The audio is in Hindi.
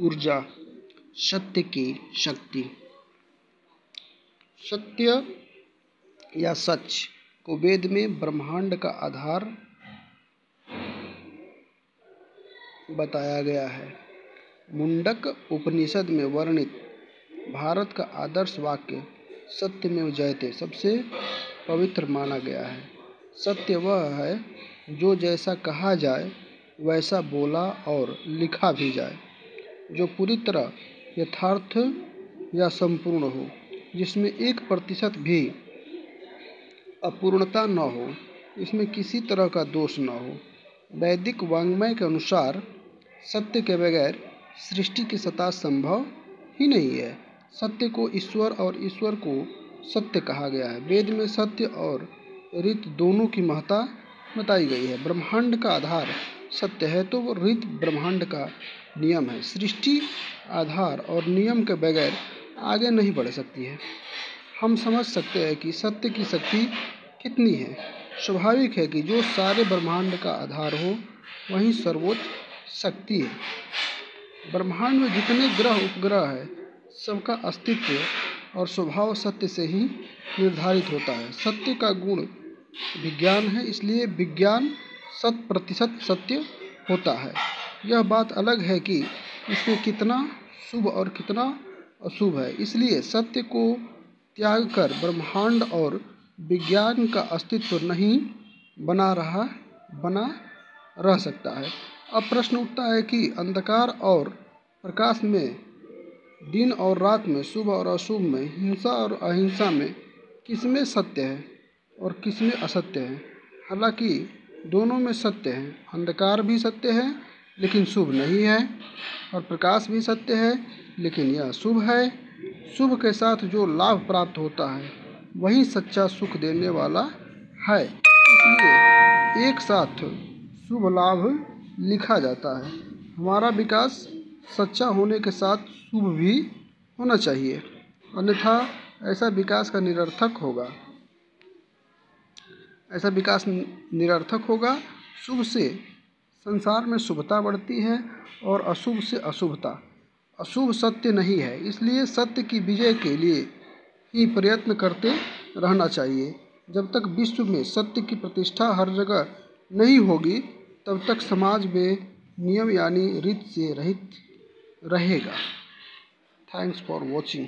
ऊर्जा, सत्य की शक्ति। सत्य या सच को वेद में ब्रह्मांड का आधार बताया गया है। मुंडक उपनिषद में वर्णित भारत का आदर्श वाक्य सत्यमेव जयते सबसे पवित्र माना गया है। सत्य वह है जो जैसा कहा जाए वैसा बोला और लिखा भी जाए, जो पूरी तरह यथार्थ या संपूर्ण हो, जिसमें 1% भी अपूर्णता न हो, इसमें किसी तरह का दोष न हो। वैदिक वाङ्मय के अनुसार सत्य के बगैर सृष्टि की सत्ता संभव ही नहीं है। सत्य को ईश्वर और ईश्वर को सत्य कहा गया है। वेद में सत्य और रीत दोनों की महत्ता बताई गई है। ब्रह्मांड का आधार सत्य है तो वो रीत ब्रह्मांड का नियम है। सृष्टि आधार और नियम के बगैर आगे नहीं बढ़ सकती है। हम समझ सकते हैं कि सत्य की शक्ति कितनी है। स्वाभाविक है कि जो सारे ब्रह्मांड का आधार हो वही सर्वोच्च शक्ति है। ब्रह्मांड में जितने ग्रह उपग्रह है सबका अस्तित्व और स्वभाव सत्य से ही निर्धारित होता है। सत्य का गुण विज्ञान है, इसलिए विज्ञान 100% सत्य होता है। यह बात अलग है कि इसमें कितना शुभ और कितना अशुभ है। इसलिए सत्य को त्याग कर ब्रह्मांड और विज्ञान का अस्तित्व नहीं बना रह सकता है। अब प्रश्न उठता है कि अंधकार और प्रकाश में, दिन और रात में, शुभ और अशुभ में, हिंसा और अहिंसा में किसमें सत्य है और किसमें असत्य है। हालांकि दोनों में सत्य है। अंधकार भी सत्य है लेकिन शुभ नहीं है, और प्रकाश भी सत्य है लेकिन यह शुभ है। शुभ के साथ जो लाभ प्राप्त होता है वही सच्चा सुख देने वाला है। इसलिए एक साथ शुभ लाभ लिखा जाता है। हमारा विकास सच्चा होने के साथ शुभ भी होना चाहिए, अन्यथा ऐसा विकास निरर्थक होगा। शुभ से संसार में शुभता बढ़ती है और अशुभ से अशुभता। अशुभ सत्य नहीं है, इसलिए सत्य की विजय के लिए ही प्रयत्न करते रहना चाहिए। जब तक विश्व में सत्य की प्रतिष्ठा हर जगह नहीं होगी तब तक समाज में नियम यानी रीत से रहित रहेगा। Thanks for watching.